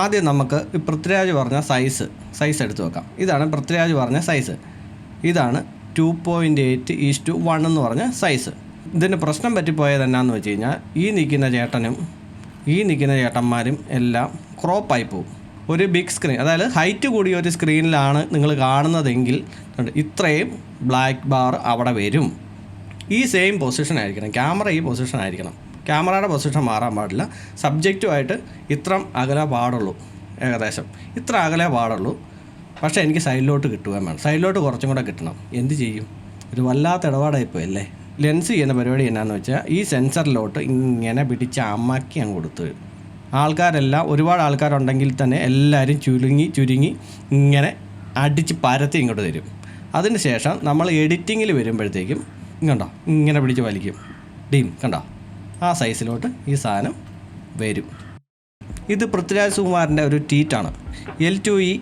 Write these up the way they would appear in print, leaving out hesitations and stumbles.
ആദ്യം നമുക്ക് പൃഥ്വിരാജ് പറഞ്ഞ സൈസ് എടുത്ത് വെക്കാം. ഇതാണ് പൃഥ്വിരാജ് പറഞ്ഞ സൈസ്. ഇതാണ് 2.8:1 എന്ന് പറഞ്ഞ സൈസ്. ഇതിന് പ്രശ്നം പറ്റിപ്പോയത് എന്നാന്ന് വെച്ച് കഴിഞ്ഞാൽ ഈ നിൽക്കുന്ന ചേട്ടനും ഈ നിൽക്കുന്ന ചേട്ടന്മാരും എല്ലാം ക്രോപ്പായി പോകും. ഒരു ബിഗ് സ്ക്രീൻ, അതായത് ഹൈറ്റ് കൂടിയ ഒരു സ്ക്രീനിലാണ് നിങ്ങൾ കാണുന്നതെങ്കിൽ ഇത്രയും ബ്ലാക്ക് ബാർ അവിടെ വരും. ഈ സെയിം പൊസിഷൻ ആയിരിക്കണം, ക്യാമറ ഈ പൊസിഷൻ ആയിരിക്കണം. ക്യാമറയുടെ പൊസിഷൻ മാറാൻ പാടില്ല. സബ്ജക്റ്റുമായിട്ട് ഇത്ര അകലെ പാടുള്ളൂ, ഏകദേശം ഇത്ര അകലെ പാടുള്ളൂ. പക്ഷേ എനിക്ക് സൈഡിലോട്ട് കിട്ടുകയും വേണം. സൈഡിലോട്ട് കുറച്ചും കൂടെ കിട്ടണം. എന്ത് ചെയ്യും? ഒരു വല്ലാത്ത ഇടപാടായിപ്പോയി അല്ലേ. ലെൻസ് ചെയ്യുന്ന പരിപാടി എന്നാന്ന് വെച്ചാൽ ഈ സെൻസറിലോട്ട് ഇങ്ങനെ പിടിച്ച് അമ്മക്കി അങ്ങ് കൊടുത്തു. ഒരുപാട് ആൾക്കാരുണ്ടെങ്കിൽ തന്നെ എല്ലാവരും ചുരുങ്ങി ഇങ്ങനെ അടിച്ച് പരത്തി ഇങ്ങോട്ട് തരും. അതിന് ശേഷം നമ്മൾ എഡിറ്റിങ്ങിൽ വരുമ്പോഴത്തേക്കും കണ്ടോ ഇങ്ങനെ പിടിച്ച് വലിക്കും. കണ്ടോ ആ സൈസിലോട്ട് ഈ സാധനം വരും. ഇത് പൃഥ്വിരാജ് സുകുമാരൻ്റെ ഒരു ട്വീറ്റാണ്. L2E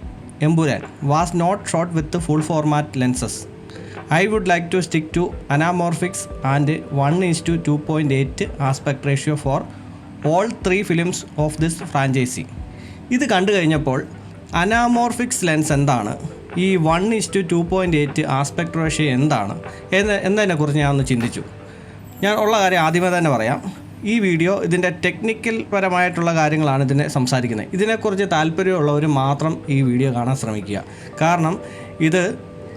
Empuraan was not shot with full format lenses. I would like to stick to anamorphics and 1:2.8 aspect ratio for all 3 films of this franchise. ഇത് കണ്ടു കഴിഞ്ഞപ്പോൾ അനാമോർഫിക്സ് ലെൻസ് എന്താണ്, ഈ 1:2.8 ആസ്പെക്ട് റേഷ്യോ എന്താണ് എന്നതിനെക്കുറിച്ച് ഞാൻ ഒന്ന് ചിന്തിച്ചു. ഞാൻ ഉള്ള കാര്യം ആദ്യമേ തന്നെ പറയാം. ഈ വീഡിയോ ഇതിൻ്റെ ടെക്നിക്കൽ പരമായിട്ടുള്ള കാര്യങ്ങളാണ് ഇതിനെ സംസാരിക്കുന്നത്. ഇതിനെക്കുറിച്ച് താല്പര്യമുള്ളവർ മാത്രം ഈ വീഡിയോ കാണാൻ ശ്രമിക്കുക. കാരണം ഇത്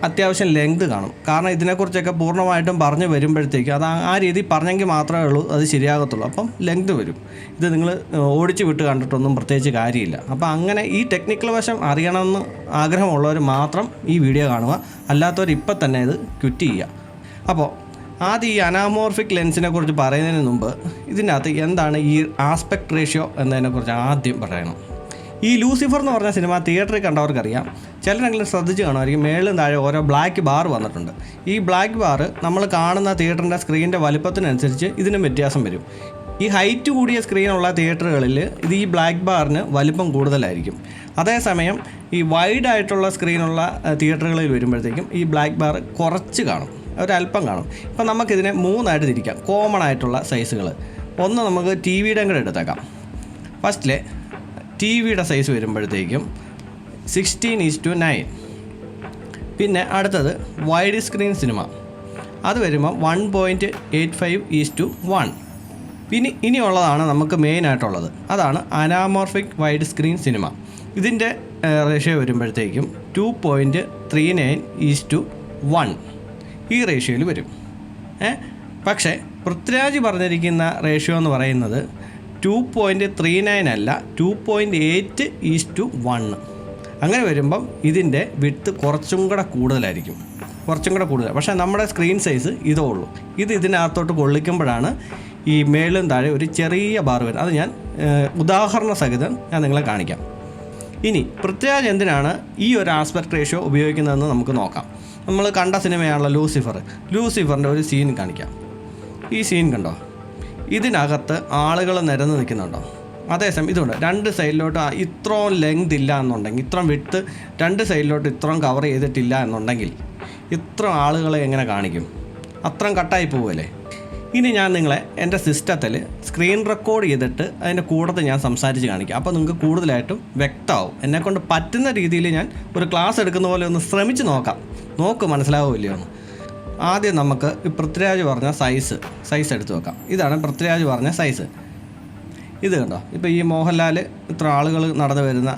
അത്യാവശ്യം ലെങ്ത് കാണും. കാരണം ഇതിനെക്കുറിച്ചൊക്കെ പൂർണ്ണമായിട്ടും പറഞ്ഞു വരുമ്പോഴത്തേക്ക് അത് ആ രീതി പറഞ്ഞെങ്കിൽ മാത്രമേ ഉള്ളൂ അത് ശരിയാകത്തുള്ളൂ. അപ്പം ലെങ്ത് വരും. ഇത് നിങ്ങൾ ഓടിച്ച് വിട്ട് കണ്ടിട്ടൊന്നും പ്രത്യേകിച്ച് കാര്യമില്ല. അപ്പോൾ അങ്ങനെ ഈ ടെക്നിക്കൽ വശം അറിയണമെന്ന് ആഗ്രഹമുള്ളവർ മാത്രം ഈ വീഡിയോ കാണുക. അല്ലാത്തവർ ഇപ്പം തന്നെ ഇത് ക്വിറ്റ് ചെയ്യുക. അപ്പോൾ ആദ്യം ഈ അനാമോർഫിക് ലെൻസിനെ കുറിച്ച് പറയുന്നതിന് മുമ്പ് ഇതിനകത്ത് എന്താണ് ഈ ആസ്പെക്ട് റേഷ്യോ എന്നതിനെക്കുറിച്ച് ആദ്യം പറയണം. ഈ ലൂസിഫർ എന്ന് പറഞ്ഞ സിനിമ തിയേറ്ററിൽ കണ്ടവർക്കറിയാം. ചിലരെങ്കിലും ശ്രദ്ധിച്ച് കാണുമായിരിക്കും, മേളിലും താഴെ ഓരോ ബ്ലാക്ക് ബാർ വന്നിട്ടുണ്ട്. ഈ ബ്ലാക്ക് ബാർ നമ്മൾ കാണുന്ന തിയേറ്ററിൻ്റെ സ്ക്രീനിൻ്റെ വലുപ്പത്തിനനുസരിച്ച് ഇതിനും വ്യത്യാസം വരും. ഈ ഹൈറ്റ് കൂടിയ സ്ക്രീനുള്ള തിയേറ്ററുകളിൽ ഇത് ഈ ബ്ലാക്ക് ബാറിന് വലിപ്പം കൂടുതലായിരിക്കും. അതേസമയം ഈ വൈഡായിട്ടുള്ള സ്ക്രീനുള്ള തിയേറ്ററുകളിൽ വരുമ്പോഴത്തേക്കും ഈ ബ്ലാക്ക് ബാർ കുറച്ച് കാണും, ഒരല്പം കാണും. ഇപ്പം നമുക്കിതിനെ 3 തിരിക്കാം, കോമൺ ആയിട്ടുള്ള സൈസുകൾ. ഒന്ന് നമുക്ക് ടി വിയുടെ കൂടെ എടുത്തേക്കാം. ഫസ്റ്റിലെ ടി വിയുടെ സൈസ് വരുമ്പോഴത്തേക്കും 16:9. പിന്നെ അടുത്തത് വൈഡ് സ്ക്രീൻ സിനിമ, അത് വരുമ്പോൾ 1.85:1. പിന്നെ ഇനിയുള്ളതാണ് നമുക്ക് മെയിനായിട്ടുള്ളത്, അതാണ് അനാമോർഫിക് വൈഡ് സ്ക്രീൻ സിനിമ. ഇതിൻ്റെ റേഷ്യോ വരുമ്പോഴത്തേക്കും 2.39:1 ഈ റേഷ്യോയിൽ വരും. പക്ഷേ പൃഥ്വിരാജ് പറഞ്ഞിരിക്കുന്ന റേഷ്യോ എന്ന് പറയുന്നത് 2.39 അല്ല, 2.8:1. അങ്ങനെ വരുമ്പം ഇതിൻ്റെ വിഡ്ത്ത് കുറച്ചും കൂടെ കൂടുതലായിരിക്കും, പക്ഷേ നമ്മുടെ സ്ക്രീൻ സൈസ് ഇതേ ഉള്ളൂ. ഇതിനകത്തോട്ട് കൊള്ളിക്കുമ്പോഴാണ് ഈ മേളിലും താഴെ ഒരു ചെറിയ ബാർ വരും. അത് ഞാൻ ഉദാഹരണ സഹിതം ഞാൻ നിങ്ങളെ കാണിക്കാം. ഇനി പൃഥ്വിരാജ് എന്തിനാണ് ഈ ഒരു ആസ്പെക്ട് റേഷ്യോ ഉപയോഗിക്കുന്നതെന്ന് നമുക്ക് നോക്കാം. നമ്മൾ കണ്ട സിനിമയാണല്ലോ ലൂസിഫറിൻ്റെ ഒരു സീൻ കാണിക്കാം. ഈ സീൻ കണ്ടോ, ഇതിനകത്ത് ആളുകൾ നിരന്ന് നിൽക്കുന്നുണ്ടോ? അതേസമയം ഇതുണ്ട്, 2 സൈഡിലോട്ട് ഇത്രയും ലെങ്ത് ഇല്ല എന്നുണ്ടെങ്കിൽ, ഇത്രയും വിഡ്ത്ത് 2 സൈഡിലോട്ട് ഇത്രയും കവർ ചെയ്തിട്ടില്ല എന്നുണ്ടെങ്കിൽ ഇത്ര ആളുകളെ എങ്ങനെ കാണിക്കും? അത്രയും കട്ടായി പോവുമല്ലേ. ഇനി ഞാൻ നിങ്ങളെ എൻ്റെ സിസ്റ്റത്തിൽ സ്ക്രീൻ റെക്കോർഡ് ചെയ്തിട്ട് അതിൻ്റെ കൂടത്തിൽ ഞാൻ സംസാരിച്ച് കാണിക്കാം. അപ്പോൾ നിങ്ങൾക്ക് കൂടുതലായിട്ടും വ്യക്തമാവും. എന്നെക്കൊണ്ട് പറ്റുന്ന രീതിയിൽ ഞാൻ ഒരു ക്ലാസ് എടുക്കുന്ന പോലെ ഒന്ന് ശ്രമിച്ച് നോക്ക് മനസ്സിലാവില്ലയോ എന്ന്. ആദ്യം നമുക്ക് ഈ പൃഥ്വിരാജ് പറഞ്ഞ സൈസ് എടുത്ത് വെക്കാം. ഇതാണ് പൃഥ്വിരാജ് പറഞ്ഞ സൈസ്. ഇത് കണ്ടോ, ഇപ്പോൾ ഈ മോഹൻലാൽ ഇത്ര ആളുകൾ നടന്നു വരുന്ന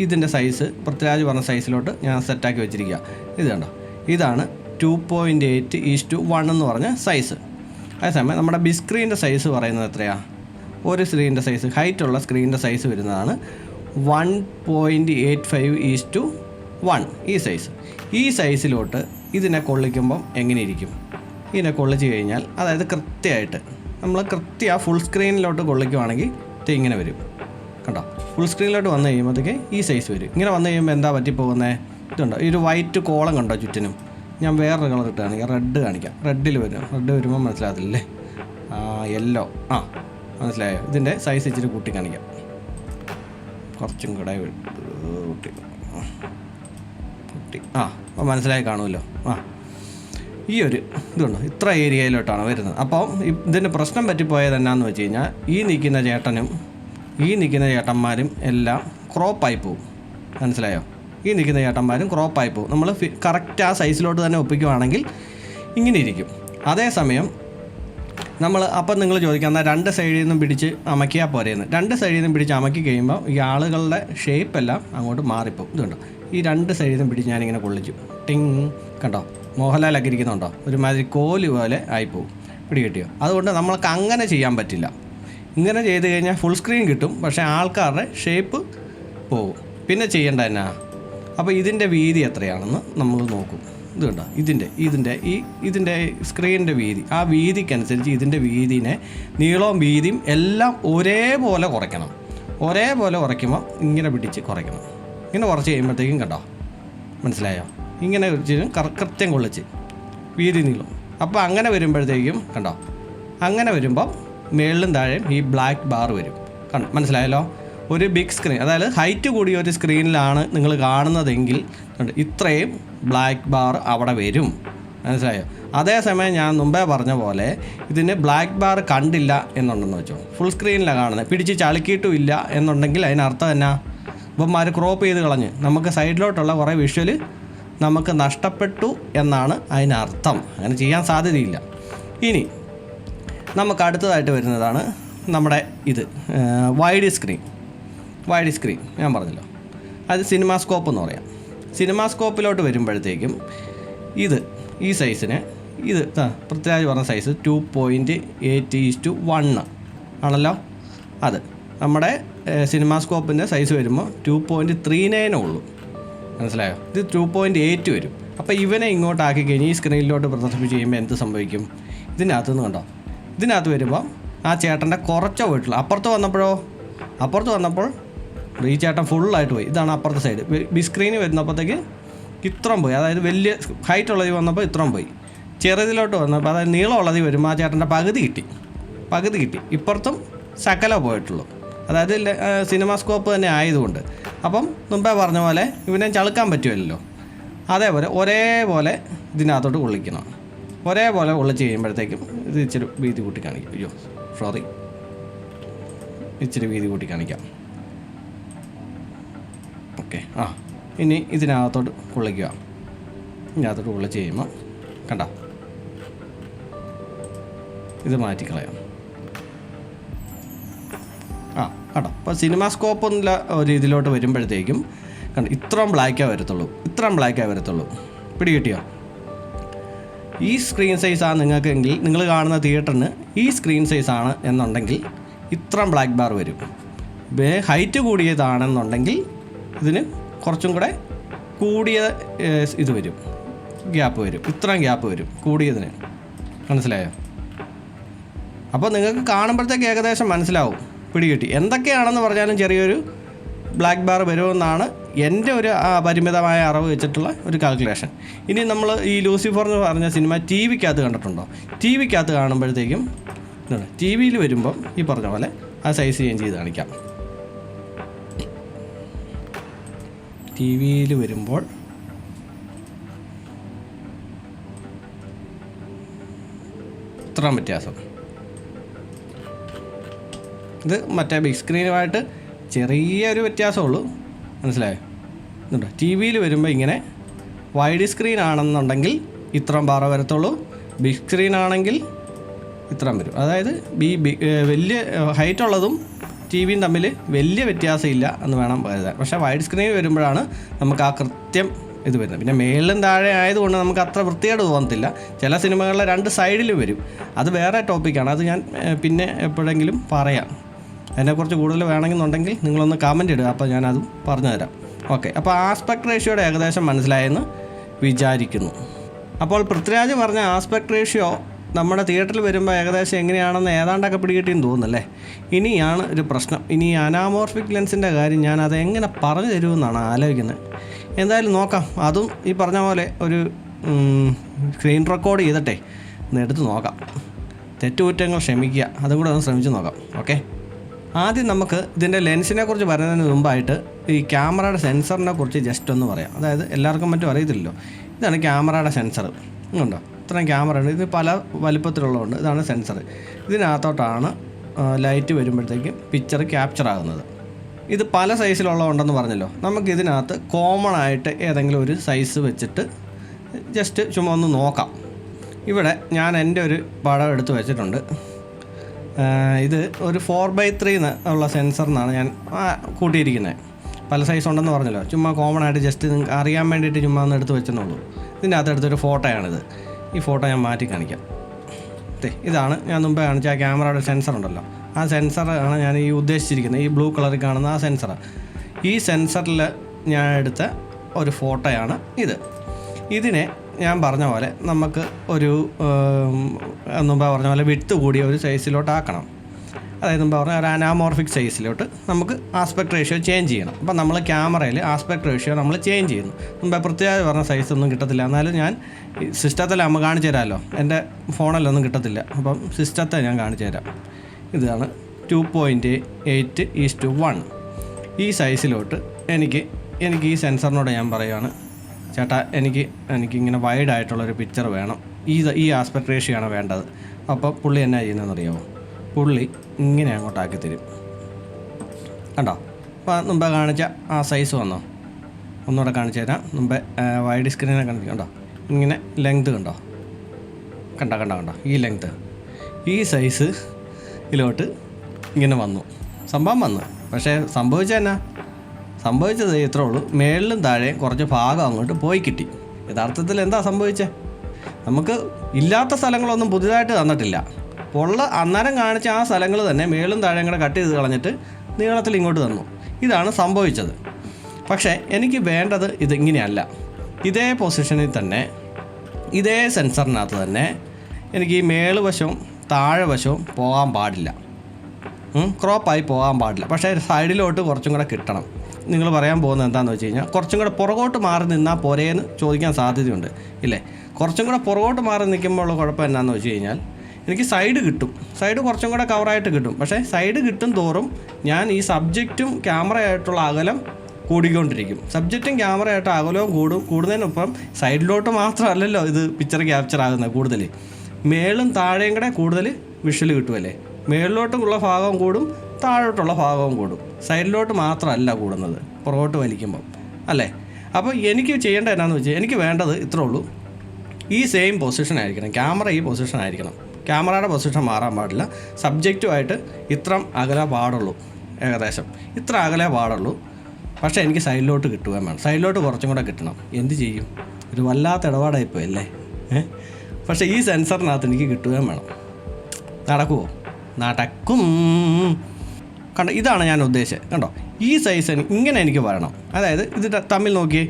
ഇതിൻ്റെ സൈസ് പൃഥ്വിരാജ് പറഞ്ഞ സൈസിലോട്ട് ഞാൻ സെറ്റാക്കി വെച്ചിരിക്കുക. ഇത് കണ്ടോ, ഇതാണ് 2.8:1 എന്ന് പറഞ്ഞ സൈസ്. അതേസമയം നമ്മുടെ ബിഗ് സ്ക്രീനിൻ്റെ സൈസ് പറയുന്നത് എത്രയാണ്? ഒരു സ്ക്രീനിൻ്റെ സൈസ്, ഹൈറ്റുള്ള സ്ക്രീനിൻ്റെ സൈസ് വരുന്നതാണ് 1.85:1 ഈ സൈസ്. ഈ സൈസിലോട്ട് ഇതിനെ കൊള്ളിക്കുമ്പം എങ്ങനെയിരിക്കും? ഇതിനെ കൊള്ളിച്ച് കഴിഞ്ഞാൽ, അതായത് കൃത്യമായിട്ട് നമ്മൾ ഫുൾ സ്ക്രീനിലോട്ട് കൊള്ളിക്കുവാണെങ്കിൽ ഇങ്ങനെ വരും. കണ്ടോ, ഫുൾ സ്ക്രീനിലോട്ട് വന്നു കഴിയുമ്പോഴത്തേക്ക് ഈ സൈസ് വരും. ഇങ്ങനെ വന്നു കഴിയുമ്പോൾ എന്താ പറ്റിപ്പോകുന്നത്? ഇതുണ്ടോ, ഈ ഒരു വൈറ്റ് കോളം കണ്ടോ ചുറ്റിനും? ഞാൻ വേറൊരു കളർ ഇട്ട് കാണിക്കാം, റെഡ് കാണിക്കാം. റെഡ് വരുമ്പോൾ മനസ്സിലാകത്തില്ലേ? യെല്ലോ, മനസ്സിലായോ? ഇതിൻ്റെ സൈസ് ഇച്ചിരി കൂട്ടി കാണിക്കാം, കുറച്ചും കൂടെ കൂട്ടി. അപ്പോൾ മനസ്സിലായി കാണുമല്ലോ. ഈ ഒരു ഇതുണ്ട്, ഇത്ര ഏരിയയിലോട്ടാണ് വരുന്നത്. അപ്പോൾ ഇതിന് പ്രശ്നം പറ്റിപ്പോയത് എന്നാന്ന് വെച്ച് കഴിഞ്ഞാൽ ഈ നിൽക്കുന്ന ചേട്ടനും ഈ നിൽക്കുന്ന ചേട്ടന്മാരും എല്ലാം ക്രോപ്പായി പോവും. മനസ്സിലായോ? ഈ നിൽക്കുന്ന ചേട്ടന്മാരും ക്രോപ്പായി പോവും. നമ്മൾ കറക്റ്റ് ആ സൈസിലോട്ട് തന്നെ ഒപ്പിക്കുവാണെങ്കിൽ ഇങ്ങനെ ഇരിക്കും. അതേസമയം അപ്പം നിങ്ങൾ ചോദിക്കാം, എന്നാൽ രണ്ട് സൈഡിൽ നിന്നും പിടിച്ച് അമക്കിയാൽ പോരെയെന്ന്. രണ്ട് സൈഡിൽ നിന്നും പിടിച്ച് അമക്കി കഴിയുമ്പോൾ ഈ ആളുകളുടെ ഷേപ്പെല്ലാം അങ്ങോട്ട് മാറിപ്പോവും. ഇതുണ്ടോ, ഈ രണ്ട് സൈഡിൽ നിന്നും പിടിച്ച് ഞാനിങ്ങനെ കൊള്ളിച്ചു, ടിങ്, കണ്ടോ, മോഹൻലാലൊക്കെ ഇരിക്കുന്നുണ്ടോ, ഒരുമാതിരി കോല് പോലെ ആയിപ്പോവും. പിടികിട്ടിയോ? അതുകൊണ്ട് നമ്മൾക്ക് അങ്ങനെ ചെയ്യാൻ പറ്റില്ല. ഇങ്ങനെ ചെയ്ത് കഴിഞ്ഞാൽ ഫുൾ സ്ക്രീൻ കിട്ടും, പക്ഷേ ആൾക്കാരുടെ ഷേപ്പ് പോവും. പിന്നെ ചെയ്യേണ്ട എന്നാ, അപ്പോൾ ഇതിൻ്റെ വീതി എത്രയാണെന്ന് നമ്മൾ നോക്കും. ഇത് കണ്ടോ, ഇതിൻ്റെ സ്ക്രീനിൻ്റെ വീതി, ആ വീതിക്കനുസരിച്ച് ഇതിൻ്റെ വീതിനെ, നീളവും വീതിയും എല്ലാം ഒരേപോലെ കുറയ്ക്കണം. ഒരേപോലെ കുറയ്ക്കുമ്പോൾ ഇങ്ങനെ പിടിച്ച് കുറയ്ക്കണം. ഇങ്ങനെ കുറച്ച് കഴിയുമ്പോഴത്തേക്കും കണ്ടോ, മനസ്സിലായോ? ഇങ്ങനെ കൃത്യം കൊള്ളിച്ച് വീതി നീളം. അപ്പോൾ അങ്ങനെ വരുമ്പോഴത്തേക്കും കണ്ടോ, അങ്ങനെ വരുമ്പം മേളിലും താഴെയും ഈ ബ്ലാക്ക് ബാർ വരും. മനസ്സിലായല്ലോ? ഒരു ബിഗ് സ്ക്രീൻ, അതായത് ഹൈറ്റ് കൂടിയ ഒരു സ്ക്രീനിലാണ് നിങ്ങൾ കാണുന്നതെങ്കിൽ ഇത്രയും ബ്ലാക്ക് ബാർ അവിടെ വരും. മനസ്സിലായോ? അതേസമയം ഞാൻ മുമ്പേ പറഞ്ഞ പോലെ ഇതിന് ബ്ലാക്ക് ബാർ കണ്ടില്ല എന്നുണ്ടെന്ന് വെച്ചോ, ഫുൾ സ്ക്രീനിലാണ് കാണുന്നത്, പിടിച്ച് ചളുക്കിയിട്ടും ഇല്ല എന്നുണ്ടെങ്കിൽ അതിനർത്ഥം എന്നാ, ഇവന്മാർ ക്രോപ്പ് ചെയ്ത് കളഞ്ഞ് നമുക്ക് സൈഡിലോട്ടുള്ള കുറേ വിഷ്വൽ നമുക്ക് നഷ്ടപ്പെട്ടു എന്നാണ് അതിനർത്ഥം. അങ്ങനെ ചെയ്യാൻ സാധ്യതയില്ല. ഇനി നമുക്ക് അടുത്തതായിട്ട് വരുന്നതാണ് നമ്മുടെ വൈഡ് സ്ക്രീൻ. ഞാൻ പറഞ്ഞല്ലോ, അത് സിനിമാസ്കോപ്പ് എന്ന് പറയാം. സിനിമാസ്കോപ്പിലോട്ട് വരുമ്പോഴത്തേക്കും ഈ സൈസിന് പൃഥ്വിരാജ് പറഞ്ഞ സൈസ് 2.8:1 ആണല്ലോ. അത് നമ്മുടെ സിനിമാസ്കോപ്പിൻ്റെ സൈസ് വരുമ്പോൾ 2.39 ഉള്ളൂ. മനസ്സിലായോ? ഇത് 2.8 വരും. അപ്പോൾ ഇവനെ ഇങ്ങോട്ടാക്കി കഴിഞ്ഞ് ഈ സ്ക്രീനിലോട്ട് പ്രദർശിപ്പിച്ച് ചെയ്യുമ്പോൾ എന്ത് സംഭവിക്കും? ഇതിനകത്തുനിന്ന് കണ്ടോ, ഇതിനകത്ത് വരുമ്പോൾ ആ ചേട്ടൻ്റെ കുറച്ചോ പോയിട്ടുള്ളൂ. അപ്പുറത്ത് വന്നപ്പോൾ ഈ ചേട്ടൻ ഫുള്ളായിട്ട് പോയി. ഇതാണ് അപ്പുറത്തെ സൈഡ്. ബിഗ് സ്ക്രീനിൽ വരുന്നപ്പോഴത്തേക്ക് ഇത്രയും പോയി, അതായത് വലിയ ഹൈറ്റ് ഉള്ളതിൽ വന്നപ്പോൾ ഇത്രയും പോയി. ചെറുതിലോട്ട് വന്നപ്പോൾ, അതായത് നീളമുള്ളതിൽ വരുമ്പോൾ ആ ചേട്ടൻ്റെ പകുതി കിട്ടി. ഇപ്പുറത്തും ശകല പോയിട്ടുള്ളൂ. അതായത് സിനിമാസ്കോപ്പ് തന്നെ ആയതുകൊണ്ട്. അപ്പം മുമ്പേ പറഞ്ഞ പോലെ ഇവനെ ചളുക്കാൻ പറ്റുമല്ലോ. അതേപോലെ ഒരേപോലെ ഇതിനകത്തോട്ട് കൊള്ളിക്കണം. ഒരേപോലെ കൊള്ളിച്ച് കഴിയുമ്പോഴത്തേക്കും ഇത് ഇച്ചിരി വീതി കൂട്ടി കാണിക്കാം. ഇച്ചിരി വീതി കൂട്ടി കാണിക്കാം. ഓക്കെ. ഇനി ഇതിനകത്തോട്ട് കൊള്ളിക്കുക. ഇതിനകത്തോട്ട് കൊള്ളിച്ച് കഴിയുമ്പോൾ കണ്ട, ഇത് മാറ്റിക്കളയാം. കേട്ടോ. അപ്പോൾ സിനിമാസ്കോപ്പ് എന്നുള്ള ഒരു ഇതിലോട്ട് വരുമ്പോഴത്തേക്കും കണ്ട, ഇത്രയും ബ്ലാക്കേ വരത്തുള്ളൂ. പിടികിട്ടിയോ? ഈ സ്ക്രീൻ സൈസാണ് നിങ്ങൾക്കെങ്കിൽ, നിങ്ങൾ കാണുന്ന തിയേറ്ററിന് ഈ സ്ക്രീൻ സൈസാണ് എന്നുണ്ടെങ്കിൽ ഇത്രയും ബ്ലാക്ക് ബാർ വരും. ഹൈറ്റ് കൂടിയതാണെന്നുണ്ടെങ്കിൽ ഇതിന് കുറച്ചും കൂടെ കൂടിയ ഇത് വരും, ഗ്യാപ്പ് വരും. ഇത്രയും ഗ്യാപ്പ് വരും കൂടിയതിന്. മനസ്സിലായോ? അപ്പോൾ നിങ്ങൾക്ക് കാണുമ്പോഴത്തേക്ക് ഏകദേശം മനസ്സിലാവും. പിടികിട്ടി? എന്തൊക്കെയാണെന്ന് പറഞ്ഞാലും ചെറിയൊരു ബ്ലാക്ക് ബാർ വരുമെന്നാണ് എൻ്റെ ഒരു പരിമിതമായ അറിവ് വെച്ചിട്ടുള്ള ഒരു കാൽക്കുലേഷൻ. ഇനി നമ്മൾ ഈ ലൂസിഫർ എന്ന് പറഞ്ഞ സിനിമ ടി വിക്കകത്ത് കണ്ടിട്ടുണ്ടോ? ടി വിക്കകത്ത് കാണുമ്പോഴത്തേക്കും ടി വിയിൽ വരുമ്പം ഈ പറഞ്ഞ പോലെ ആ സൈസ് ചേഞ്ച് ചെയ്ത് കാണിക്കാം. ടി വിയിൽ വരുമ്പോൾ ഇത്രയും വ്യത്യാസം. ഇത് മറ്റേ ബിഗ് സ്ക്രീനുമായിട്ട് ചെറിയൊരു വ്യത്യാസമുള്ളൂ. മനസ്സിലായോ? ഇതുണ്ടോ, ടി വിയിൽ വരുമ്പോൾ ഇങ്ങനെ വൈഡ് സ്ക്രീൻ ആണെന്നുണ്ടെങ്കിൽ ഇത്രയും ബാറ വരത്തുള്ളൂ. ബിഗ് സ്ക്രീൻ ആണെങ്കിൽ ഇത്രയും വരും. അതായത് വലിയ ഹൈറ്റുള്ളതും ടി വിയും തമ്മിൽ വലിയ വ്യത്യാസമില്ല എന്ന് വേണം കരുതാൻ. പക്ഷേ വൈഡ് സ്ക്രീനിൽ വരുമ്പോഴാണ് നമുക്ക് ആ കൃത്യം ഇത് വരുന്നത്. പിന്നെ മേളിലും താഴെ ആയതുകൊണ്ട് നമുക്ക് അത്ര വൃത്തികേട് തോന്നത്തില്ല. ചില സിനിമകളിലെ രണ്ട് സൈഡിലും വരും. അത് വേറെ ടോപ്പിക്കാണ്. അത് ഞാൻ പിന്നെ എപ്പോഴെങ്കിലും പറയാം. അതിനെക്കുറിച്ച് കൂടുതൽ വേണമെന്നുണ്ടെങ്കിൽ നിങ്ങളൊന്ന് കമൻറ്റ് ഇടുക, അപ്പോൾ ഞാനതും പറഞ്ഞു തരാം. ഓക്കെ. അപ്പോൾ ആസ്പെക്ട് റേഷ്യോയുടെ ഏകദേശം മനസ്സിലായെന്ന് വിചാരിക്കുന്നു. അപ്പോൾ പൃഥ്വിരാജ് പറഞ്ഞ ആസ്പെക്ട് റേഷ്യോ നമ്മുടെ തിയേറ്ററിൽ വരുമ്പോൾ ഏകദേശം എങ്ങനെയാണെന്ന് ഏതാണ്ടൊക്കെ പിടികിട്ടിയെന്ന് തോന്നുന്നല്ലേ. ഇനിയാണ് ഒരു പ്രശ്നം. ഇനി അനാമോർഫിക് ലെൻസിൻ്റെ കാര്യം ഞാൻ അതെങ്ങനെ പറഞ്ഞു തരുമെന്നാണ് ആലോചിക്കുന്നത്. എന്തായാലും നോക്കാം. അതും ഈ പറഞ്ഞ പോലെ ഒരു സ്ക്രീൻ റെക്കോർഡ് ചെയ്തിട്ടെ ഒന്ന് എടുത്ത് നോക്കാം. തെറ്റുകുറ്റങ്ങൾ ക്ഷമിക്കുക, അതും കൂടെ ഒന്ന് ശ്രമിച്ച് നോക്കാം. ഓക്കെ. ആദ്യം നമുക്ക് ഇതിൻ്റെ ലെൻസിനെ കുറിച്ച് പറയുന്നതിന് മുമ്പായിട്ട് ഈ ക്യാമറയുടെ സെൻസറിനെ കുറിച്ച് ജസ്റ്റ് ഒന്ന് പറയാം. അതായത് എല്ലാവർക്കും മറ്റും അറിയത്തില്ലല്ലോ. ഇതാണ് ക്യാമറയുടെ സെൻസർ. ഉണ്ടോ? ഇത്രയും ക്യാമറ ഉണ്ട്. ഇത് പല വലുപ്പത്തിലുള്ളതുകൊണ്ട് ഇതാണ് സെൻസർ. ഇതിനകത്തോട്ടാണ് ലൈറ്റ് വരുമ്പോഴത്തേക്കും പിക്ചർ ക്യാപ്ചർ ആകുന്നത്. ഇത് പല സൈസിലുള്ളതുണ്ടെന്ന് പറഞ്ഞല്ലോ. നമുക്കിതിനകത്ത് കോമൺ ആയിട്ട് ഏതെങ്കിലും ഒരു സൈസ് വെച്ചിട്ട് ജസ്റ്റ് ചുമ്മാ ഒന്ന് നോക്കാം. ഇവിടെ ഞാൻ എൻ്റെ ഒരു പടം എടുത്ത് വെച്ചിട്ടുണ്ട്. ഇത് ഒരു 4x3 ഉള്ള സെൻസറിനാണ് ഞാൻ കൂട്ടിയിരിക്കുന്നത്. പല സൈസ് ഉണ്ടെന്ന് പറഞ്ഞല്ലോ. ചുമ്മാ കോമൺ ആയിട്ട് ജസ്റ്റ് നിങ്ങൾക്ക് അറിയാൻ വേണ്ടിയിട്ട് ചുമ്മാ ഒന്ന് എടുത്ത് വെച്ചെന്നുള്ളൂ. ഇതിൻ്റെ അകത്ത് എടുത്തൊരു ഫോട്ടോയാണിത്. ഈ ഫോട്ടോ ഞാൻ മാറ്റി കാണിക്കാം. ഇതാണ് ഞാൻ മുമ്പേ കാണിച്ച ആ ക്യാമറയുടെ സെൻസർ ഉണ്ടല്ലോ. ആ സെൻസറാണ് ഞാൻ ഈ ഉദ്ദേശിച്ചിരിക്കുന്നത്. ഈ ബ്ലൂ കളറിൽ കാണുന്ന ആ സെൻസറാണ്. ഈ സെൻസറിൽ ഞാൻ എടുത്ത ഒരു ഫോട്ടോയാണ് ഇത്. ഇതിനെ ഞാൻ പറഞ്ഞ പോലെ നമുക്ക് ഒരു മുമ്പ് പറഞ്ഞ പോലെ വിട്ട് കൂടിയ ഒരു സൈസിലോട്ട് ആക്കണം. അതായത് മുമ്പ് പറഞ്ഞാൽ ഒരു അനാമോർഫിക് സൈസിലോട്ട് നമുക്ക് ആസ്പെക്ട് റേഷ്യോ ചേഞ്ച് ചെയ്യണം. അപ്പം നമ്മൾ ക്യാമറയിൽ ആസ്പെക്ട് റേഷ്യോ നമ്മൾ ചേഞ്ച് ചെയ്യുന്നു. മുമ്പ് പ്രത്യേകം പറഞ്ഞ സൈസൊന്നും കിട്ടത്തില്ല. എന്നാലും ഞാൻ സിസ്റ്റത്തിലാകുമ്പോൾ കാണിച്ചു തരാമല്ലോ. എൻ്റെ ഫോണിലൊന്നും കിട്ടത്തില്ല. അപ്പം സിസ്റ്റത്തെ ഞാൻ കാണിച്ചു തരാം. ഇതാണ് 2.8:1. ഈ സൈസിലോട്ട് എനിക്ക് ഈ സെൻസറിനോട് ഞാൻ പറയുകയാണ്, ചേട്ടാ എനിക്കിങ്ങനെ വൈഡായിട്ടുള്ളൊരു പിക്ചർ വേണം, ഈ ആസ്പെക്ട് റേഷ്യോ ആണ് വേണ്ടത്. അപ്പോൾ പുള്ളി എന്നാ ചെയ്യുന്നതെന്ന് അറിയാമോ? പുള്ളി ഇങ്ങനെ അങ്ങോട്ടാക്കി തരും. കണ്ടോ? അപ്പോൾ മുമ്പേ കാണിച്ച ആ സൈസ് വന്നോ? ഒന്നുകൂടെ കാണിച്ചു തരാം. മുമ്പേ വൈഡ് സ്ക്രീനെ കാണിച്ചു. കണ്ടോ? ഇങ്ങനെ ലെങ്ത് കണ്ടോ? കണ്ടോ ഈ ലെങ്ത്ത് ഈ സൈസിലോട്ട് ഇങ്ങനെ വന്നു. സംഭവം വന്നു. പക്ഷേ സംഭവിച്ചത് ഇത്രേ ഉള്ളൂ. മേളിലും താഴെയും കുറച്ച് ഭാഗം അങ്ങോട്ട് പോയി കിട്ടി. യഥാർത്ഥത്തിൽ എന്താ സംഭവിച്ചത്? നമുക്ക് ഇല്ലാത്ത സ്ഥലങ്ങളൊന്നും പുതിയതായിട്ട് തന്നിട്ടില്ല. അന്നേരം കാണിച്ച ആ സ്ഥലങ്ങൾ തന്നെ മേളും താഴെയും കൂടെ കട്ട് ചെയ്ത് കളഞ്ഞിട്ട് നീളത്തിൽ ഇങ്ങോട്ട് തന്നു. ഇതാണ് സംഭവിച്ചത്. പക്ഷേ എനിക്ക് വേണ്ടത് ഇതിങ്ങനെയല്ല. ഇതേ പൊസിഷനിൽ തന്നെ ഇതേ സെൻസറിനകത്ത് തന്നെ എനിക്ക് ഈ മേളുവശവും താഴെ വശവും പോകാൻ പാടില്ല, ക്രോപ്പായി പോകാൻ പാടില്ല. പക്ഷേ സൈഡിലോട്ട് കുറച്ചും കൂടെ കിട്ടണം. നിങ്ങൾ പറയാൻ പോകുന്നത് എന്താണെന്ന് വെച്ച് കഴിഞ്ഞാൽ, കുറച്ചും കൂടെ പുറകോട്ട് മാറി നിന്നാൽ പോരേന്ന് ചോദിക്കാൻ സാധ്യതയുണ്ട് ഇല്ലേ? കുറച്ചും കൂടെ പുറകോട്ട് മാറി നിൽക്കുമ്പോഴുള്ള കുഴപ്പം എന്നാന്ന് വെച്ച് കഴിഞ്ഞാൽ, എനിക്ക് സൈഡ് കിട്ടും, സൈഡ് കുറച്ചും കൂടെ കവറായിട്ട് കിട്ടും. പക്ഷേ സൈഡ് കിട്ടും തോറും ഞാൻ ഈ സബ്ജക്റ്റും ക്യാമറയായിട്ടുള്ള അകലം കൂടിക്കൊണ്ടിരിക്കും. സബ്ജക്റ്റും ക്യാമറയായിട്ട് അകലവും കൂടുന്നതിനൊപ്പം സൈഡിലോട്ട് മാത്രമല്ലല്ലോ ഇത് പിക്ചർ ക്യാപ്ചർ ആകുന്നത്. കൂടുതൽ മേളും താഴെയും കൂടെ കൂടുതൽ വിഷ്വൽ കിട്ടുമല്ലേ? മേളിലോട്ടുള്ള ഭാഗവും കൂടും, താഴോട്ടുള്ള ഭാഗവും കൂടും. സൈഡിലോട്ട് മാത്രമല്ല കൂടുന്നത് പുറകോട്ട് വലിക്കുമ്പം, അല്ലേ? അപ്പോൾ എനിക്ക് ചെയ്യേണ്ടത് എന്നാന്ന് വെച്ചാൽ, എനിക്ക് വേണ്ടത് ഇത്രേ ഉള്ളൂ. ഈ സെയിം പൊസിഷൻ ആയിരിക്കണം. ക്യാമറ ഈ പൊസിഷൻ ആയിരിക്കണം. ക്യാമറയുടെ പൊസിഷൻ മാറാൻ പാടില്ല. സബ്ജക്റ്റുമായിട്ട് ഇത്ര അകലെ പാടുള്ളൂ, ഏകദേശം ഇത്ര അകലെ പാടുള്ളൂ. പക്ഷേ എനിക്ക് സൈഡിലോട്ട് കിട്ടുകയും വേണം. സൈഡിലോട്ട് കുറച്ചും കൂടെ കിട്ടണം. എന്ത് ചെയ്യും? ഒരു വല്ലാത്ത ഇടപാടായിപ്പോയി അല്ലേ? പക്ഷേ ഈ സെൻസറിനകത്ത് എനിക്ക് കിട്ടുകയും വേണം. നടക്കുമോ? നടക്കും. കണ്ടോ? ഇതാണ് ഞാൻ ഉദ്ദേശിച്ചത്. കണ്ടോ? ഈ സൈസ് ഇങ്ങനെ എനിക്ക് വരണം. അതായത് ഇത് തമ്മിൽ നോക്കിയേ,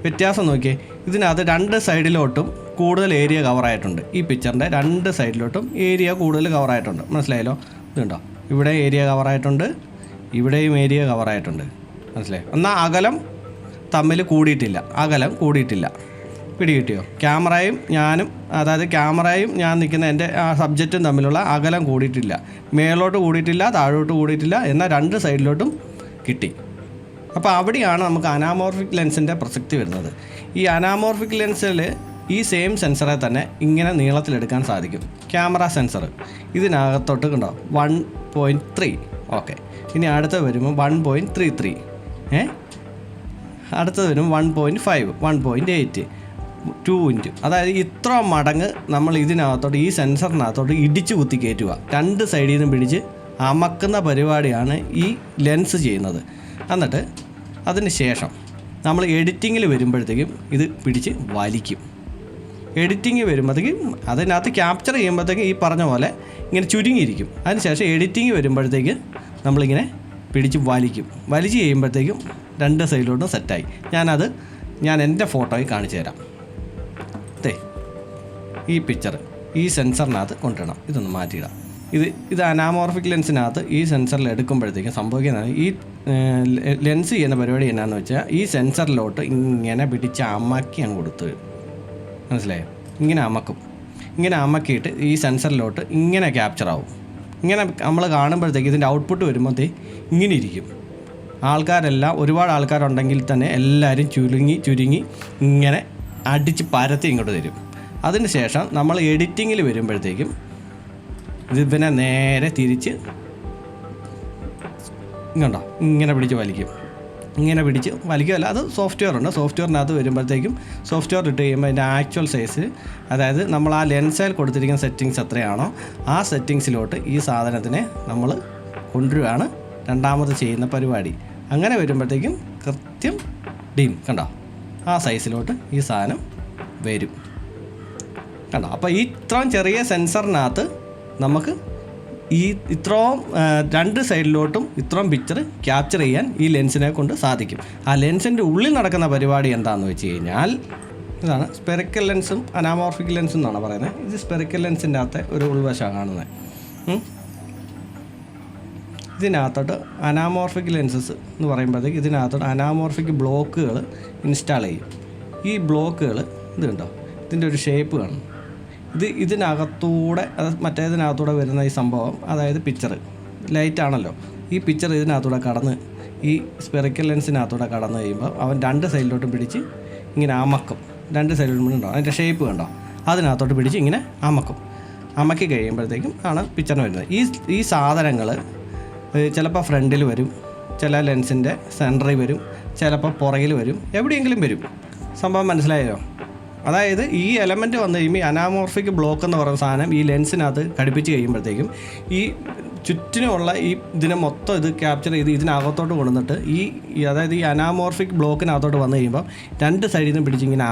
വ്യത്യാസം നോക്കിയേ. ഇതിനകത്ത് രണ്ട് സൈഡിലോട്ടും കൂടുതൽ ഏരിയ കവറായിട്ടുണ്ട്. ഈ പിക്ചറിൻ്റെ രണ്ട് സൈഡിലോട്ടും ഏരിയ കൂടുതൽ കവറായിട്ടുണ്ട്. മനസ്സിലായല്ലോ? ഇതുണ്ടോ? ഇവിടെ ഏരിയ കവറായിട്ടുണ്ട്, ഇവിടെയും ഏരിയ കവറായിട്ടുണ്ട്. മനസ്സിലായോ? എന്നാൽ അകലം തമ്മിൽ കൂടിയിട്ടില്ല. പിടികിട്ടിയോ? ക്യാമറയും ഞാനും, അതായത് ക്യാമറയും ഞാൻ നിൽക്കുന്ന എൻ്റെ ആ സബ്ജക്റ്റും തമ്മിലുള്ള അകലം കൂടിയിട്ടില്ല. മേലോട്ട് കൂടിയിട്ടില്ല, താഴോട്ട് കൂടിയിട്ടില്ല. എന്നാൽ രണ്ട് സൈഡിലോട്ടും കിട്ടി. അപ്പോൾ അവിടെയാണ് നമുക്ക് അനാമോർഫിക് ലെൻസിൻ്റെ പ്രസക്തി വരുന്നത്. ഈ അനാമോർഫിക് ലെൻസിൽ ഈ സെയിം സെൻസറെ തന്നെ ഇങ്ങനെ നീളത്തിലെടുക്കാൻ സാധിക്കും. ക്യാമറ സെൻസർ ഇതിനകത്തോട്ട് കണ്ടോ 1.3. ഓക്കെ, ഇനി അടുത്ത് വരുമ്പോൾ 1.33. അടുത്തത് വരും 1.5, 1.8, 2 ഇഞ്ച്. അതായത് ഇത്ര മടങ്ങ് നമ്മൾ ഇതിനകത്തോട്ട്, ഈ സെൻസറിനകത്തോട്ട് ഇടിച്ച് കുത്തി കയറ്റുക. രണ്ട് സൈഡിൽ നിന്നും പിടിച്ച് അമക്കുന്ന പരിപാടിയാണ് ഈ ലെൻസ് ചെയ്യുന്നത്. എന്നിട്ട് അതിന് ശേഷം നമ്മൾ എഡിറ്റിങ്ങിൽ വരുമ്പോഴത്തേക്കും ഇത് പിടിച്ച് വലിക്കും. എഡിറ്റിങ് വരുമ്പോഴത്തേക്കും അതിനകത്ത് ക്യാപ്ചർ ചെയ്യുമ്പോഴത്തേക്കും ഈ പറഞ്ഞ പോലെ ഇങ്ങനെ ചുരുങ്ങിയിരിക്കും. അതിനുശേഷം എഡിറ്റിങ് വരുമ്പോഴത്തേക്ക് നമ്മളിങ്ങനെ പിടിച്ച് വലിച്ച് ചെയ്യുമ്പോഴത്തേക്കും രണ്ട് സൈഡിലോട്ടും സെറ്റായി. ഞാൻ എൻ്റെ ഫോട്ടോയിൽ കാണിച്ചു തരാം. ഈ പിക്ചർ ഈ സെൻസറിനകത്ത് കൊണ്ടുവരണം. ഇതൊന്ന് മാറ്റിയിടാം. ഇത് അനാമോർഫിക് ലെൻസിനകത്ത് ഈ സെൻസറിൽ എടുക്കുമ്പോഴത്തേക്കും സംഭവിക്കുന്നതാണ്, ഈ ലെൻസ് ചെയ്യുന്ന പരിപാടി എന്നാന്ന് വെച്ചാൽ, ഈ സെൻസറിലോട്ട് ഇങ്ങനെ പിടിച്ച് അമക്കി അങ്ങ് കൊടുത്ത്, മനസ്സിലായോ? ഇങ്ങനെ അമക്കിയിട്ട് ഈ സെൻസറിലോട്ട് ഇങ്ങനെ ക്യാപ്ചർ ആവും. ഇങ്ങനെ നമ്മൾ കാണുമ്പോഴത്തേക്ക് ഇതിൻ്റെ ഔട്ട്പുട്ട് വരുമ്പോഴത്തേ ഇങ്ങനെ ഇരിക്കും. ഒരുപാട് ആൾക്കാരുണ്ടെങ്കിൽ തന്നെ എല്ലാവരും ചുരുങ്ങി ഇങ്ങനെ അടിച്ച് പരത്തി ഇങ്ങോട്ട് തരും. അതിന് ശേഷം നമ്മൾ എഡിറ്റിങ്ങിൽ വരുമ്പോഴത്തേക്കും ഇതിനെ നേരെ തിരിച്ച് കണ്ടോ ഇങ്ങനെ പിടിച്ച് വലിക്കും. ഇങ്ങനെ പിടിച്ച് വലിക്കുമല്ല, അത് സോഫ്റ്റ്വെയർ ഉണ്ട്. സോഫ്റ്റ്വെയറിനകത്ത് വരുമ്പോഴത്തേക്കും സോഫ്റ്റ്വെയർ ഇട്ട് കഴിയുമ്പോൾ അതിൻ്റെ ആക്ച്വൽ സൈസ്, അതായത് നമ്മൾ ആ ലെൻസിൽ കൊടുത്തിരിക്കുന്ന സെറ്റിങ്സ് എത്രയാണോ ആ സെറ്റിങ്സിലോട്ട് ഈ സാധനത്തിനെ നമ്മൾ കൊണ്ടുവരികയാണ് രണ്ടാമത് ചെയ്യുന്ന പരിപാടി. അങ്ങനെ വരുമ്പോഴത്തേക്കും കൃത്യം കണ്ടോ ആ സൈസിലോട്ട് ഈ സാധനം വരും കണ്ടോ. അപ്പോൾ ഈ ഇത്രയും ചെറിയ സെൻസറിനകത്ത് നമുക്ക് ഈ ഇത്രയും 2 സൈഡിലോട്ടും ഇത്രയും പിക്ചർ ക്യാപ്ചർ ചെയ്യാൻ ഈ ലെൻസിനെ കൊണ്ട് സാധിക്കും. ആ ലെൻസിൻ്റെ ഉള്ളിൽ നടക്കുന്ന പരിപാടി എന്താണെന്ന് വെച്ച് കഴിഞ്ഞാൽ ഇതാണ് സ്പെറിക്കൽ ലെൻസും അനാമോർഫിക് ലെൻസും എന്നാണ് പറയുന്നത്. ഇത് സ്പെറിക്കൽ ലെൻസിൻ്റെ അകത്തെ ഒരു ഉൾവശമാണ് കാണുന്നത്. ഇതിനകത്തോട്ട് അനാമോർഫിക് ലെൻസസ് എന്ന് പറയുമ്പോഴത്തേക്ക് ഇതിനകത്തോട്ട് അനാമോർഫിക് ബ്ലോക്കുകൾ ഇൻസ്റ്റാൾ ചെയ്യും. ഈ ബ്ലോക്കുകൾ ഇത് കണ്ടോ, ഇതിൻ്റെ ഒരു ഷേപ്പ് കാണും. ഇതിനകത്തൂടെ മറ്റേതിനകത്തൂടെ വരുന്ന ഈ സംഭവം, അതായത് പിക്ചർ ലൈറ്റാണല്ലോ, ഈ പിക്ചർ ഇതിനകത്തൂടെ കടന്ന് ഈ സ്പെറിക്കൽ ലെൻസിനകത്തൂടെ കടന്നു കഴിയുമ്പോൾ അവൻ 2 സൈഡിലോട്ടും പിടിച്ച് ഇങ്ങനെ അമക്കും. 2 സൈഡിലോട്ടും ഉണ്ടോ അതിൻ്റെ ഷേപ്പ് കണ്ടോ, അതിനകത്തോട്ട് പിടിച്ച് ഇങ്ങനെ അമക്കി കഴിയുമ്പോഴത്തേക്കും ആണ് പിക്ചറിന് വരുന്നത്. ഈ സാധനങ്ങൾ ചിലപ്പോൾ ഫ്രണ്ടിൽ വരും, ചില ലെൻസിൻ്റെ സെൻറ്ററിൽ വരും, ചിലപ്പോൾ പുറകിൽ വരും, എവിടെയെങ്കിലും വരും. സംഭവം മനസ്സിലായോ? അതായത് ഈ എലമെൻറ്റ് വന്നു കഴിയുമ്പോൾ ഈ അനാമോർഫിക് ബ്ലോക്ക് എന്ന് പറയുന്ന സാധനം ഈ ലെൻസിനകത്ത് ഘടിപ്പിച്ച് കഴിയുമ്പോഴത്തേക്കും ഈ ചുറ്റിനുമുള്ള ഈ ഇതിനെ മൊത്തം ഇത് ക്യാപ്ചർ ചെയ്ത് ഇതിനകത്തോട്ട് കൊണ്ടുവന്നിട്ട് അതായത് ഈ അനാമോർഫിക് ബ്ലോക്കിനകത്തോട്ട് വന്നു കഴിയുമ്പോൾ 2 സൈഡിൽ നിന്നും പിടിച്ചിങ്ങനെ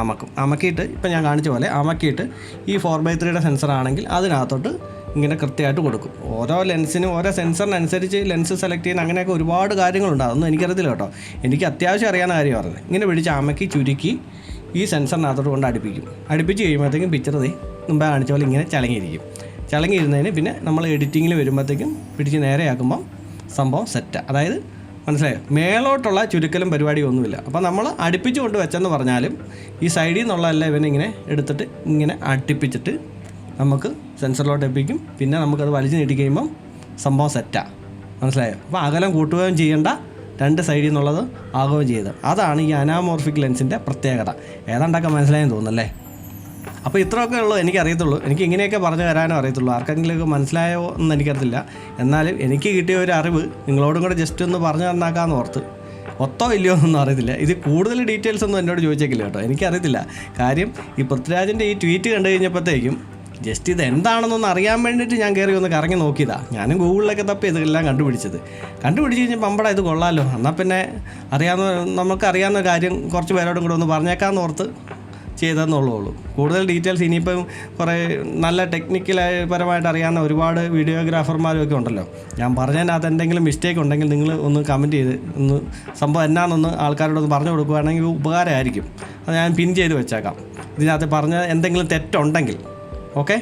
അമക്കിയിട്ട് ഇപ്പം ഞാൻ കാണിച്ച പോലെ അമക്കിയിട്ട് ഈ 4x3 സെൻസർ ആണെങ്കിൽ അതിനകത്തോട്ട് ഇങ്ങനെ കൃത്യമായിട്ട് കൊടുക്കും. ഓരോ ലെൻസിനും ഓരോ സെൻസറിനനുസരിച്ച് ലെൻസ് സെലക്ട് ചെയ്യുന്ന അങ്ങനെയൊക്കെ ഒരുപാട് കാര്യങ്ങളുണ്ട്. അതൊന്നും എനിക്കറിയത്തില്ല കേട്ടോ. എനിക്ക് അത്യാവശ്യം അറിയാവുന്ന കാര്യം പറഞ്ഞത്. ഇങ്ങനെ പിടിച്ച് അമക്കി ചുരുക്കി ഈ സെൻസറിനകത്തോട്ട് കൊണ്ട് അടുപ്പിച്ച് കഴിയുമ്പോഴത്തേക്കും പിക്ചർ മുമ്പേ കാണിച്ച പോലെ ഇങ്ങനെ ചളങ്ങിയിരുന്നതിന് പിന്നെ നമ്മൾ എഡിറ്റിങ്ങിൽ വരുമ്പോഴത്തേക്കും പിടിച്ച് നേരെയാക്കുമ്പോൾ സംഭവം സെറ്റാണ്. അതായത് മനസ്സിലായോ? മേലോട്ടുള്ള ചുരുക്കലും പരിപാടിയും ഒന്നുമില്ല. അപ്പോൾ നമ്മൾ അടുപ്പിച്ച് കൊണ്ട് വെച്ചെന്ന് പറഞ്ഞാലും ഈ സൈഡിൽ നിന്നുള്ളതെല്ലാം ഇവനിങ്ങനെ എടുത്തിട്ട് ഇങ്ങനെ അടുപ്പിച്ചിട്ട് നമുക്ക് സെൻസറിലോട്ട് എത്തിക്കും. പിന്നെ നമുക്കത് വലിച്ചു നീട്ടി കഴിയുമ്പം സംഭവം സെറ്റാണ്. മനസ്സിലായോ? അപ്പോൾ അകലം കൂട്ടുകയും ചെയ്യേണ്ട, 2 സൈഡിൽ നിന്നുള്ളത് ആകുകയും ചെയ്തത്. അതാണ് ഈ അനാമോർഫിക് ലെൻസിൻ്റെ പ്രത്യേകത. ഏതാണ്ടൊക്കെ മനസ്സിലായെന്ന് തോന്നുന്നല്ലേ? അപ്പോൾ ഇത്രയൊക്കെ ഉള്ളൂ എനിക്കറിയത്തുള്ളൂ. എനിക്ക് ഇങ്ങനെയൊക്കെ പറഞ്ഞു തരാനോ അറിയത്തുള്ളൂ. ആർക്കെങ്കിലുമൊക്കെ മനസ്സിലായോ എന്ന് എനിക്കറിയത്തില്ല. എന്നാലും എനിക്ക് കിട്ടിയ ഒരു അറിവ് നിങ്ങളോടും കൂടെ ജസ്റ്റ് ഒന്ന് പറഞ്ഞു തന്നാക്കാമെന്ന് ഓർത്ത്. ഒത്തോ ഇല്ലയോ എന്നൊന്നും അറിയത്തില്ല. ഇത് കൂടുതൽ ഡീറ്റെയിൽസ് ഒന്നും എന്നോട് ചോദിച്ചേക്കില്ല കേട്ടോ. എനിക്കറിയത്തില്ല. കാര്യം ഈ പൃഥ്വിരാജിൻ്റെ ഈ ട്വീറ്റ് കണ്ടു കഴിഞ്ഞപ്പോഴത്തേക്കും ജസ്റ്റ് ഇത് എന്താണെന്നൊന്ന് അറിയാൻ വേണ്ടിയിട്ട് ഞാൻ കയറി ഒന്ന് കറങ്ങി നോക്കിയതാണ്. ഞാനും ഗൂഗിളിലൊക്കെ തപ്പി ഇതെല്ലാം കണ്ടുപിടിച്ച് കഴിഞ്ഞാൽ പമ്പട ഇത് കൊള്ളാമല്ലോ, എന്നാൽ പിന്നെ നമുക്കറിയാവുന്ന കാര്യം കുറച്ച് പേരോടും കൂടെ ഒന്ന് പറഞ്ഞേക്കാമെന്ന് ഓർത്ത് ചെയ്തതെന്നുള്ളൂ. കൂടുതൽ ഡീറ്റെയിൽസ് ഇനിയിപ്പം കുറേ നല്ല ടെക്നിക്കലായി പരമായിട്ട് അറിയാവുന്ന ഒരുപാട് വീഡിയോഗ്രാഫർമാരൊക്കെ ഉണ്ടല്ലോ. ഞാൻ പറഞ്ഞതിനകത്ത് എന്തെങ്കിലും മിസ്റ്റേക്ക് ഉണ്ടെങ്കിൽ നിങ്ങൾ ഒന്ന് കമൻറ്റ് ചെയ്ത് ഒന്ന് സംഭവം എന്നാണെന്നൊന്ന് ആൾക്കാരോടൊന്ന് പറഞ്ഞു കൊടുക്കുകയാണെങ്കിൽ ഉപകാരമായിരിക്കും. അത് ഞാൻ പിൻ ചെയ്ത് വെച്ചേക്കാം. ഇതിനകത്ത് പറഞ്ഞ എന്തെങ്കിലും തെറ്റുണ്ടെങ്കിൽ. ഓക്കെ.